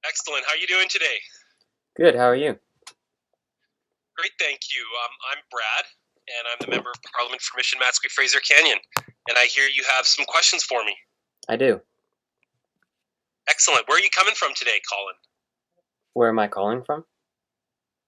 Excellent. How are you doing today? Good, how are you? Great, thank you. I'm Brad, and I'm the Member of Parliament for Mission-Matsqui-Fraser Canyon. And I hear you have some questions for me. I do. Excellent. Where are you coming from today, Colin? Where am I calling from?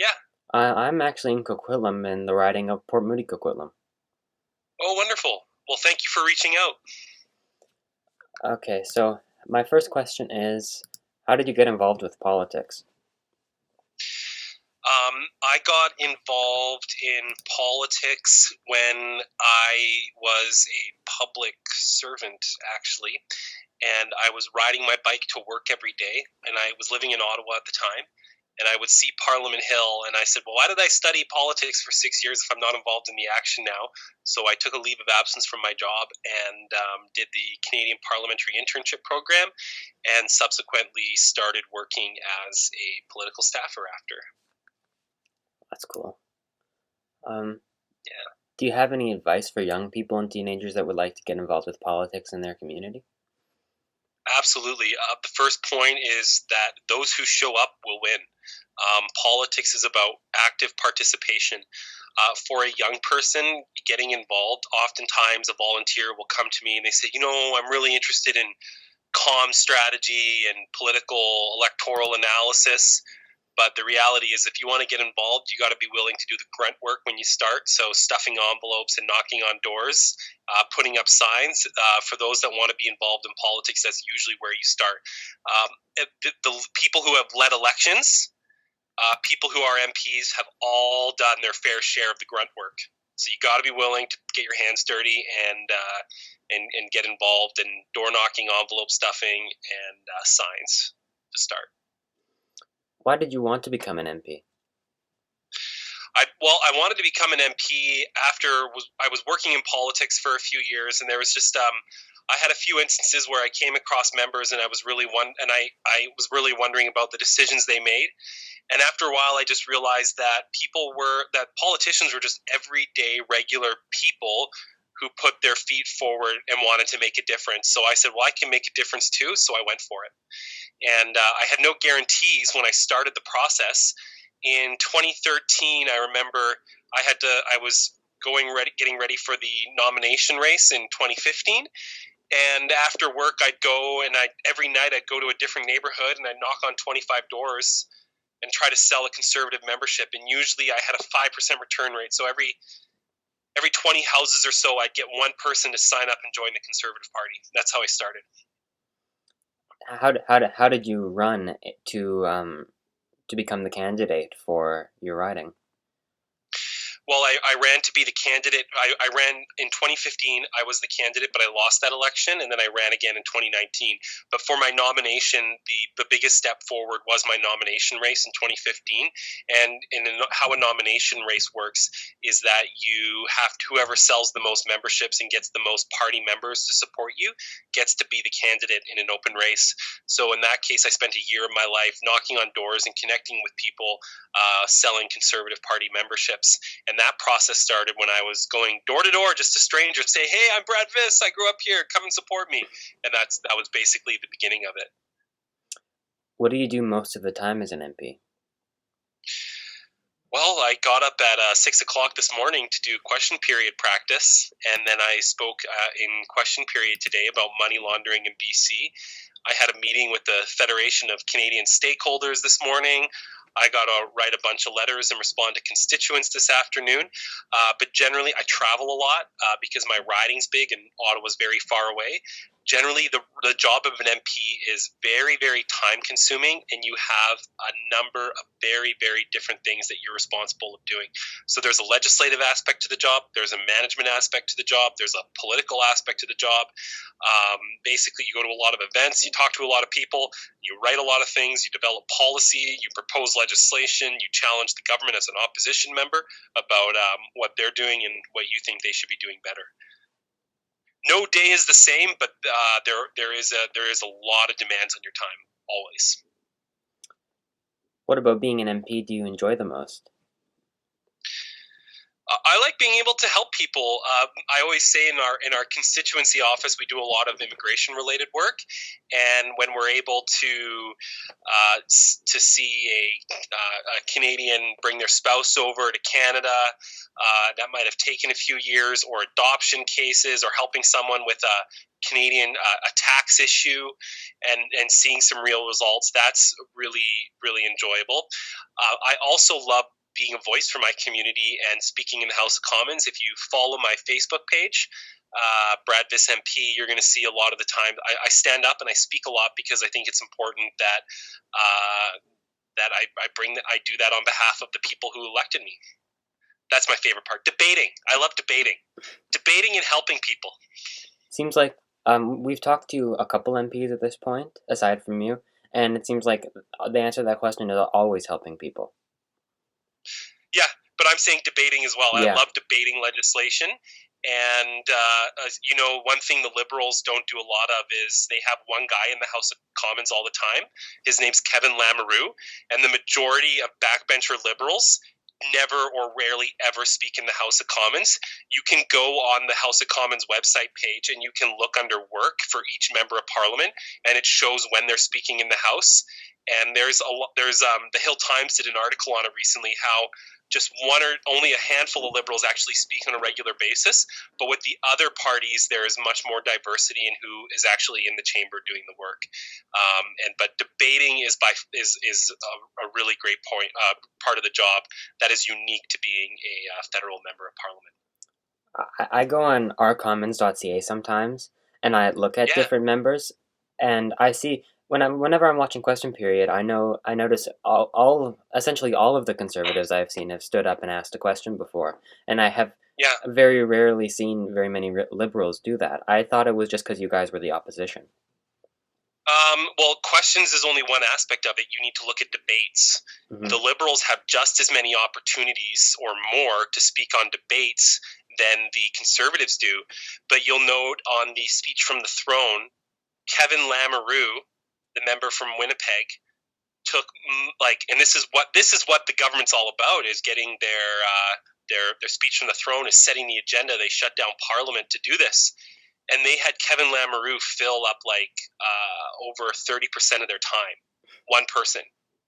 Yeah. I'm actually in Coquitlam in the riding of Port Moody-Coquitlam. Oh, wonderful. Well, thank you for reaching out. Okay, so my first question is, how did you get involved with politics? I got involved in politics when I was a public servant, actually, and I was riding my bike to work every day, and I was living in Ottawa at the time, and I would see Parliament Hill, and I said, well, why did I study politics for 6 years if I'm not involved in the action now? So I took a leave of absence from my job and did the Canadian Parliamentary Internship Program, and subsequently started working as a political staffer after. That's cool. Yeah. Do you have any advice for young people and teenagers that would like to get involved with politics in their community? Absolutely. The first point is that those who show up will win. Politics is about active participation. For a young person getting involved, oftentimes a volunteer will come to me and they say, I'm really interested in comm strategy and political electoral analysis. But the reality is, if you want to get involved, you got to be willing to do the grunt work when you start. So stuffing envelopes and knocking on doors, putting up signs. For those that want to be involved in politics, that's usually where you start. The people who have led elections, people who are MPs, have all done their fair share of the grunt work. So you got to be willing to get your hands dirty and get involved in door knocking, envelope stuffing, and signs to start. Why did you want to become an MP? I wanted to become an MP after I was working in politics for a few years, and there was just I had a few instances where I came across members, and I was really wondering about the decisions they made. And after a while, I just realized that politicians were just everyday, regular people who put their feet forward and wanted to make a difference. So I said, well, I can make a difference too. So I went for it. And I had no guarantees when I started the process. In 2013, I remember I was getting ready for the nomination race in 2015. And after work, I'd go and every night I'd go to a different neighborhood and I'd knock on 25 doors and try to sell a conservative membership. And usually I had a 5% return rate. So every 20 houses or so, I'd get one person to sign up and join the Conservative Party. That's how I started. How did you run to become the candidate for your riding? Well, I ran to be the candidate. I ran in 2015. I was the candidate, but I lost that election, and then I ran again in 2019. But for my nomination, the biggest step forward was my nomination race in 2015. And how a nomination race works is that whoever sells the most memberships and gets the most party members to support you gets to be the candidate in an open race. So in that case, I spent a year of my life knocking on doors and connecting with people, selling Conservative Party memberships. And that process started when I was going door to door, just to strangers, say, hey, I'm Brad Vis, I grew up here, come and support me. And that was basically the beginning of it. What do you do most of the time as an MP? Well, I got up at 6 o'clock this morning to do question period practice, and then I spoke in question period today about money laundering in BC. I had a meeting with the Federation of Canadian Stakeholders this morning. I got to write a bunch of letters and respond to constituents this afternoon. But generally, I travel a lot because my riding's big and Ottawa's very far away. Generally, the job of an MP is very, very time consuming, and you have a number of very, very different things that you're responsible of doing. So there's a legislative aspect to the job, there's a management aspect to the job, there's a political aspect to the job. Basically, you go to a lot of events, you talk to a lot of people, you write a lot of things, you develop policy, you propose legislation, you challenge the government as an opposition member about what they're doing and what you think they should be doing better. No day is the same, but there is a lot of demands on your time, always. What about being an MP do you enjoy the most? I like being able to help people. I always say in our constituency office, we do a lot of immigration related work, and when we're able to see a Canadian bring their spouse over to Canada, that might have taken a few years, or adoption cases, or helping someone with a Canadian a tax issue, and seeing some real results, that's really enjoyable. I also love being a voice for my community and speaking in the House of Commons. If you follow my Facebook page, Brad Vis MP, you're going to see a lot of the time I stand up and I speak a lot, because I think it's important that I do that on behalf of the people who elected me. That's my favorite part. Debating. I love debating and helping people. Seems like we've talked to a couple MPs at this point, aside from you, and it seems like the answer to that question is always helping people. Yeah, but I'm saying debating as well. Yeah. I love debating legislation. And, one thing the Liberals don't do a lot of is they have one guy in the House of Commons all the time. His name's Kevin Lamoureux. And the majority of backbencher Liberals never or rarely ever speak in the House of Commons. You can go on the House of Commons website page and you can look under work for each member of Parliament, and it shows when they're speaking in the House. And there's the Hill Times did an article on it recently, how just one or only a handful of Liberals actually speak on a regular basis. But with the other parties, there is much more diversity in who is actually in the chamber doing the work. But debating is a really great part of the job that is unique to being a federal member of Parliament. I go on ourcommons.ca sometimes, and I look at different members, and I see whenever I'm watching Question Period, I notice essentially all of the Conservatives I've seen have stood up and asked a question before, and I have very rarely seen very many Liberals do that. I thought it was just because you guys were the opposition. Well, questions is only one aspect of it. You need to look at debates. Mm-hmm. The Liberals have just as many opportunities or more to speak on debates than the Conservatives do. But you'll note on the speech from the throne, Kevin Lamoureux, the member from Winnipeg, took and this is what the government's all about, is getting their speech from the throne, is setting the agenda. They shut down Parliament to do this. And they had Kevin Lamoureux fill up over 30% of their time, one person,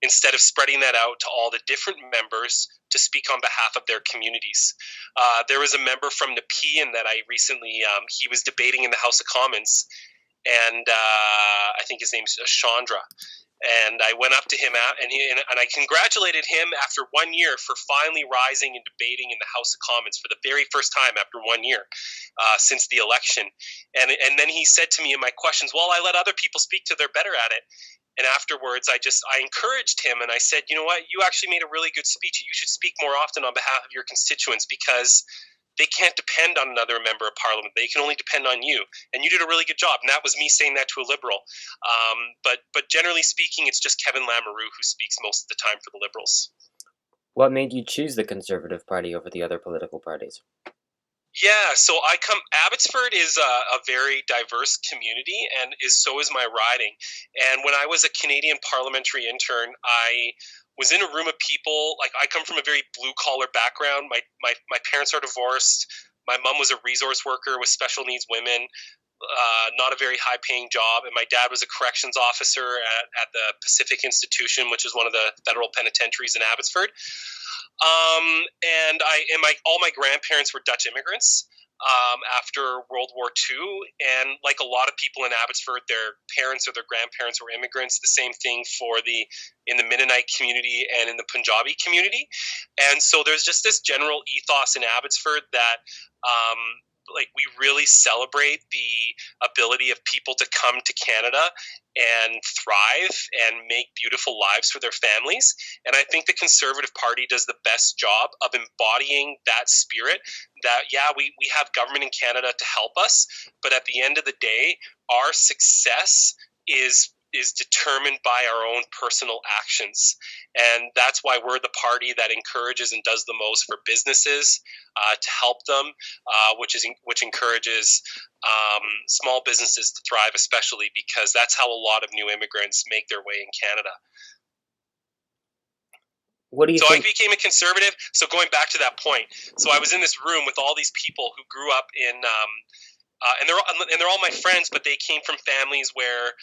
instead of spreading that out to all the different members to speak on behalf of their communities. There was a member from Nepean that I recently, he was debating in the House of Commons, and I think his name's Chandra. And I went up to him and I congratulated him after 1 year for finally rising and debating in the House of Commons for the very first time after 1 year since the election. And then he said to me in my questions, well, I let other people speak till they're better at it. And afterwards, I encouraged him and I said, you know what, you actually made a really good speech. You should speak more often on behalf of your constituents, because they can't depend on another member of Parliament. They can only depend on you. And you did a really good job. And that was me saying that to a Liberal. But generally speaking, it's just Kevin Lamoureux who speaks most of the time for the Liberals. What made you choose the Conservative Party over the other political parties? Yeah, so Abbotsford is a very diverse community, and so is my riding. And when I was a Canadian parliamentary intern, I was in a room of people. I come from a very blue-collar background. My parents are divorced. My mom was a resource worker with special needs women, not a very high-paying job. And my dad was a corrections officer at the Pacific Institution, which is one of the federal penitentiaries in Abbotsford. All my grandparents were Dutch immigrants after World War II, and like a lot of people in Abbotsford, their parents or their grandparents were immigrants. The same thing in the Mennonite community and in the Punjabi community, and so there's just this general ethos in Abbotsford that we really celebrate the ability of people to come to Canada and thrive and make beautiful lives for their families. And I think the Conservative Party does the best job of embodying that spirit, that, we have government in Canada to help us, but at the end of the day, our success is determined by our own personal actions. And that's why we're the party that encourages and does the most for businesses to help them, which encourages small businesses to thrive, especially because that's how a lot of new immigrants make their way in Canada. What do you So think? I became a conservative. So going back to that point, so I was in this room with all these people who grew up in, and they're all my friends, but they came from families where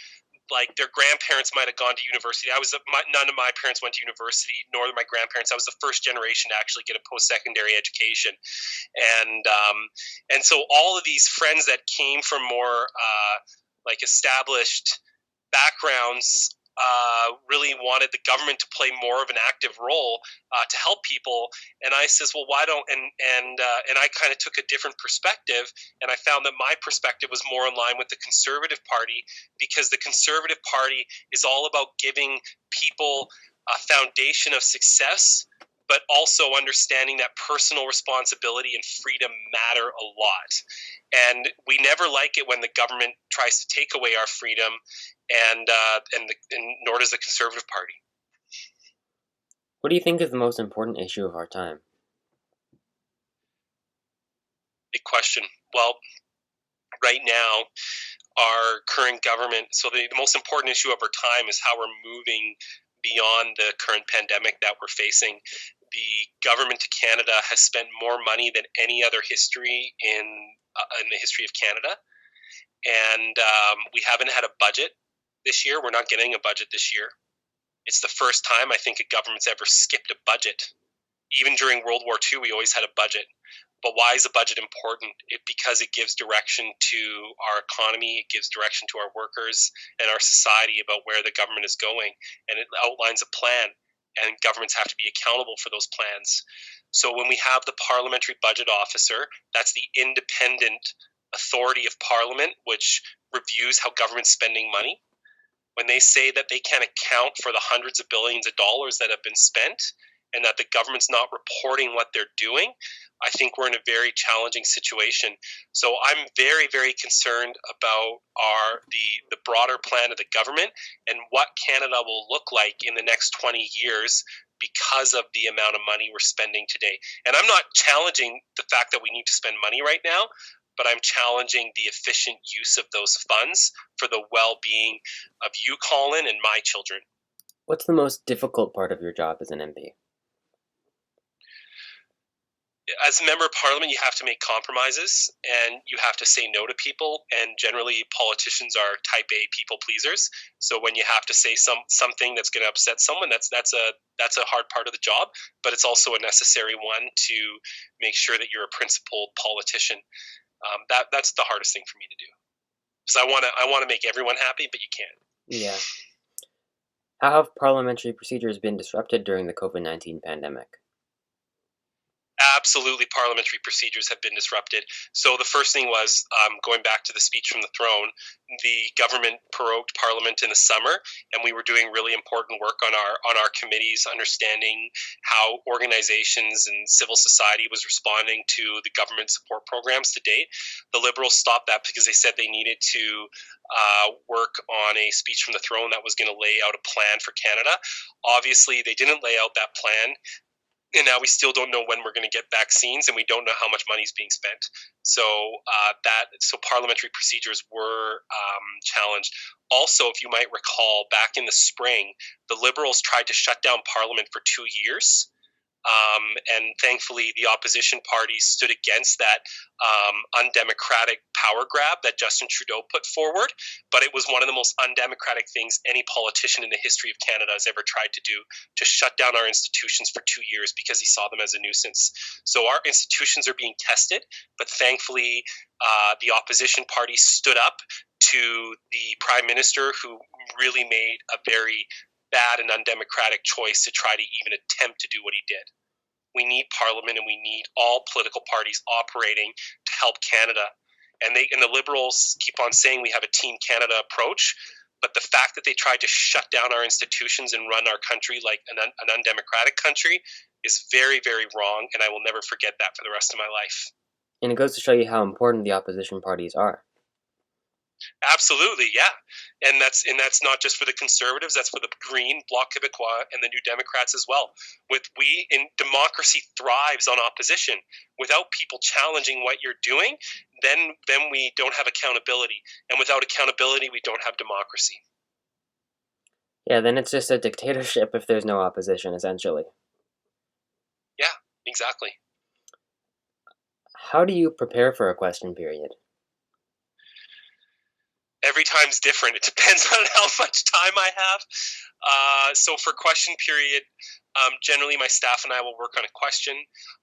like their grandparents might have gone to university. None of my parents went to university, nor my grandparents. I was the first generation to actually get a post-secondary education, and so all of these friends that came from more like established backgrounds really wanted the government to play more of an active role to help people. And I says, well, why don't? And I kind of took a different perspective, and I found that my perspective was more in line with the Conservative Party, because the Conservative Party is all about giving people a foundation of success, but also understanding that personal responsibility and freedom matter a lot. And we never like it when the government tries to take away our freedom, and nor does the Conservative Party. What do you think is the most important issue of our time? Big question. Well, right now, our current government, so the most important issue of our time is how we're moving beyond the current pandemic that we're facing. The government of Canada has spent more money than any other history in the history of Canada, and we haven't had a budget this year. We're not getting a budget this year. It's the first time I think a government's ever skipped a budget. Even during World War II, we always had a budget. But why is a budget important? Because it gives direction to our economy, it gives direction to our workers and our society about where the government is going, and it outlines a plan, and governments have to be accountable for those plans. So when we have the Parliamentary Budget Officer, that's the independent authority of Parliament, which reviews how government's spending money. When they say that they can't account for the hundreds of billions of dollars that have been spent, and that the government's not reporting what they're doing, I think we're in a very challenging situation. So I'm very, very concerned about the broader plan of the government and what Canada will look like in the next 20 years because of the amount of money we're spending today. And I'm not challenging the fact that we need to spend money right now, but I'm challenging the efficient use of those funds for the well-being of you, Colin, and my children. What's the most difficult part of your job as an MP? As a member of Parliament, you have to make compromises, and you have to say no to people. And generally, politicians are type A people pleasers. So when you have to say something that's going to upset someone, that's a hard part of the job. But it's also a necessary one to make sure that you're a principled politician. That's the hardest thing for me to do, because I want to make everyone happy, but you can't. Yeah. How have parliamentary procedures been disrupted during the COVID-19 pandemic? Absolutely, parliamentary procedures have been disrupted. So the first thing was, going back to the speech from the throne, the government prorogued Parliament in the summer, and we were doing really important work on our committees, understanding how organizations and civil society was responding to the government support programs to date. The Liberals stopped that because they said they needed to work on a speech from the throne that was going to lay out a plan for Canada. Obviously, they didn't lay out that plan. And now we still don't know when we're going to get vaccines, and we don't know how much money is being spent. So parliamentary procedures were challenged. Also, if you might recall, back in the spring, the Liberals tried to shut down Parliament for 2 years. And thankfully, the opposition parties stood against that undemocratic power grab that Justin Trudeau put forward. But it was one of the most undemocratic things any politician in the history of Canada has ever tried to do, to shut down our institutions for 2 years because he saw them as a nuisance. So our institutions are being tested, but thankfully, the opposition party stood up to the Prime Minister, who really made a very bad and undemocratic choice to try to even attempt to do what he did. We need Parliament, and we need all political parties operating to help Canada. And the Liberals keep on saying we have a Team Canada approach, but the fact that they tried to shut down our institutions and run our country like an undemocratic country is very, very wrong, and I will never forget that for the rest of my life. And it goes to show you how important the opposition parties are. Absolutely, yeah, and that's not just for the Conservatives. That's for the Green, Bloc Québécois, and the New Democrats as well. Democracy thrives on opposition. Without people challenging what you're doing, then we don't have accountability, and without accountability, we don't have democracy. Yeah, then it's just a dictatorship if there's no opposition, essentially. exactly. How do you prepare for a question period? Every time's different. It depends on how much time I have. So for question period, generally my staff and I will work on a question.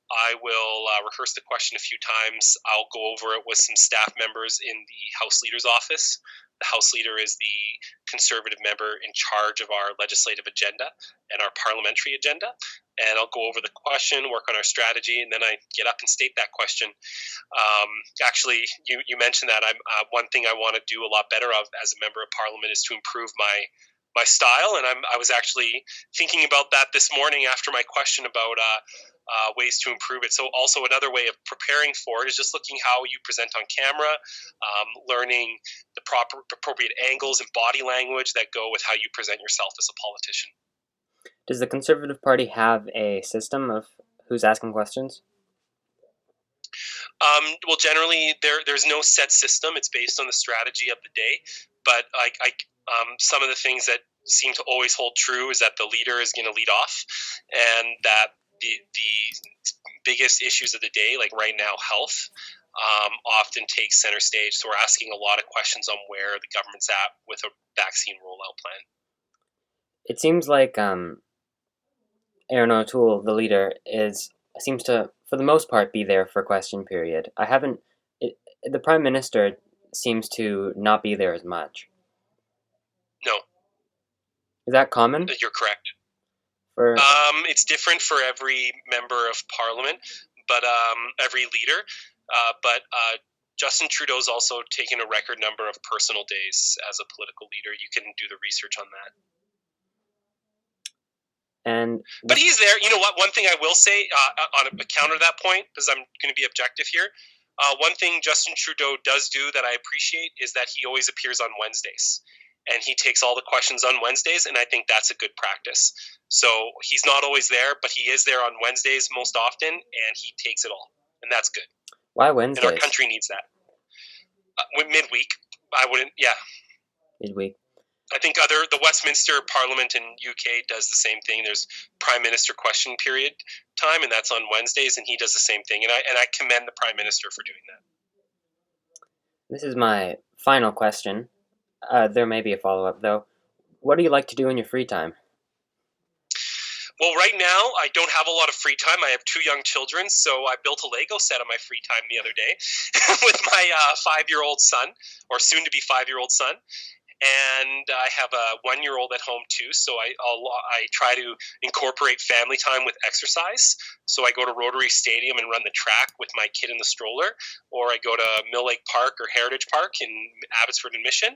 I will rehearse the question a few times. I'll go over it with some staff members in the House Leader's office. The House Leader is the Conservative member in charge of our legislative agenda and our parliamentary agenda. And I'll go over the question, work on our strategy, and then I get up and state that question. Actually, you mentioned that. One thing I want to do a lot better of as a member of Parliament is to improve my style, and I was actually thinking about that this morning after my question about ways to improve it. So also another way of preparing for it is just looking how you present on camera, learning the appropriate angles and body language that go with how you present yourself as a politician. Does the Conservative Party have a system of who's asking questions? Well, generally, there's no set system. It's based on the strategy of the day. But some of the things that seem to always hold true is that the leader is going to lead off, and that the biggest issues of the day, like right now, health, often takes center stage. So we're asking a lot of questions on where the government's at with a vaccine rollout plan. It seems like Aaron O'Toole, the leader, seems to, for the most part, be there for question period. The Prime Minister seems to not be there as much. No. Is that common? You're correct. For It's different for every member of Parliament, but every leader. But Justin Trudeau's also taken a record number of personal days as a political leader. You can do the research on that. But he's there. You know what? One thing I will say on a counter to that point, because I'm going to be objective here. One thing Justin Trudeau does do that I appreciate is that he always appears on Wednesdays. And he takes all the questions on Wednesdays, and I think that's a good practice. So he's not always there, but he is there on Wednesdays most often, and he takes it all. And that's good. Why Wednesdays? And our country needs that. Midweek. I wouldn't, yeah. Midweek. I think the Westminster Parliament in UK does the same thing. There's Prime Minister question period time, and that's on Wednesdays, and he does the same thing. And I commend the Prime Minister for doing that. This is my final question. There may be a follow-up, though. What do you like to do in your free time? Well, right now, I don't have a lot of free time. I have 2 young children, so I built a Lego set on my free time the other day with my 5-year-old son, or soon-to-be 5-year-old son. And I have a 1-year-old at home too, so I try to incorporate family time with exercise. So I go to Rotary Stadium and run the track with my kid in the stroller, or I go to Mill Lake Park or Heritage Park in Abbotsford and Mission,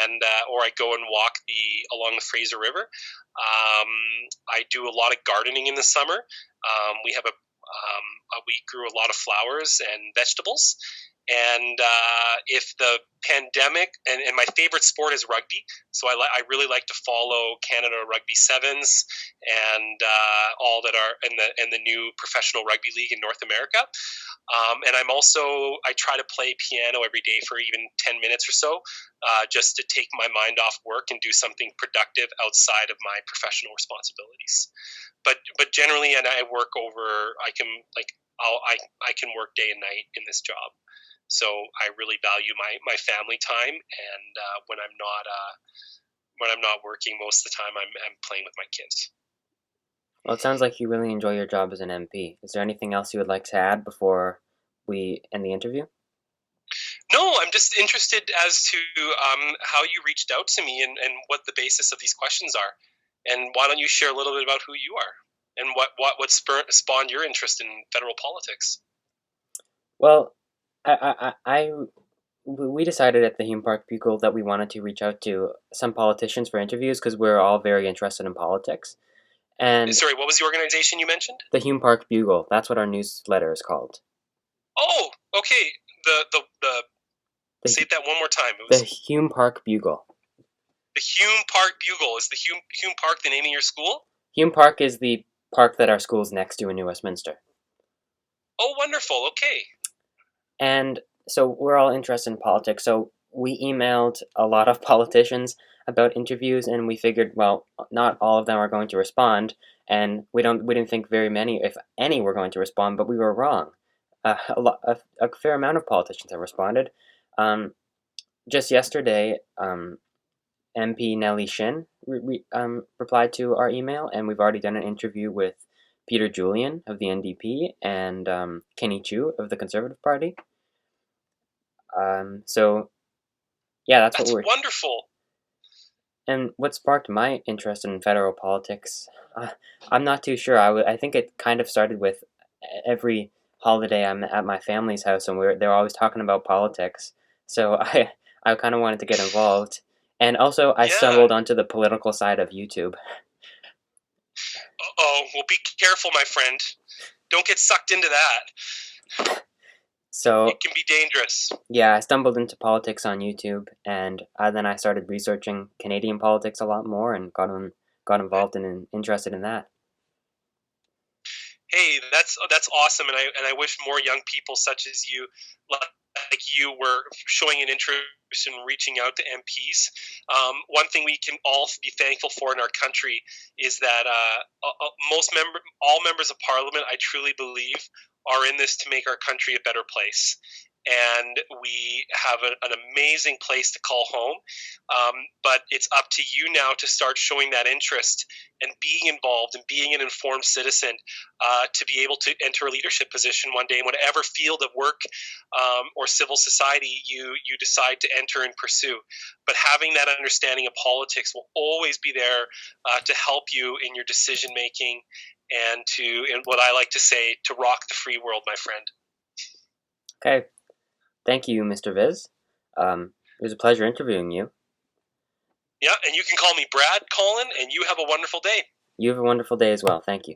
and or I go and walk along the Fraser River. I do a lot of gardening in the summer. We grew a lot of flowers and vegetables. And if the pandemic, and my favorite sport is rugby, so I really like to follow Canada Rugby Sevens and all that are in the new professional rugby league in North America. And I try to play piano every day for even 10 minutes or so, just to take my mind off work and do something productive outside of my professional responsibilities. But generally, and I work over, I can work day and night in this job. So I really value my family time, and when I'm not working, most of the time I'm playing with my kids. Well, it sounds like you really enjoy your job as an MP. Is there anything else you would like to add before we end the interview? No, I'm just interested as to how you reached out to me and what the basis of these questions are. And why don't you share a little bit about who you are and what spawned your interest in federal politics? Well, we decided at the Hume Park Bugle that we wanted to reach out to some politicians for interviews because we're all very interested in politics. And sorry, what was the organization you mentioned? The Hume Park Bugle. That's what our newsletter is called. Oh, okay. Say that one more time. The Hume Park Bugle. The Hume Park Bugle. Is the Hume Park the name of your school? Hume Park is the park that our school's next to in New Westminster. Oh, wonderful. Okay. And so we're all interested in politics, so we emailed a lot of politicians about interviews, and we figured, well, not all of them are going to respond, and we didn't think very many, if any, were going to respond, but we were wrong. A fair amount of politicians have responded. Just yesterday, MP Nellie Shin replied to our email, and we've already done an interview with Peter Julian of the NDP and Kenny Chu of the Conservative Party. So, yeah, that's what we're. Wonderful. And what sparked my interest in federal politics, I'm not too sure. I think it kind of started with every holiday I'm at my family's house, and they're always talking about politics. So I kind of wanted to get involved. And also, I stumbled onto the political side of YouTube. Oh, well, be careful, my friend. Don't get sucked into that. So it can be dangerous. Yeah, I stumbled into politics on YouTube, and then I started researching Canadian politics a lot more, and got involved and interested in that. Hey, that's awesome, and I wish more young people such as you, like you, were showing an interest in reaching out to MPs. One thing we can all be thankful for in our country is that all members of Parliament, I truly believe, are in this to make our country a better place. And we have an amazing place to call home. But it's up to you now to start showing that interest and being involved and being an informed citizen to be able to enter a leadership position one day in whatever field of work or civil society you decide to enter and pursue. But having that understanding of politics will always be there to help you in your decision making and in what I like to say, to rock the free world, my friend. Okay. Thank you, Mr. Vis. It was a pleasure interviewing you. Yeah, and you can call me Brad, Colin, and you have a wonderful day. You have a wonderful day as well. Thank you.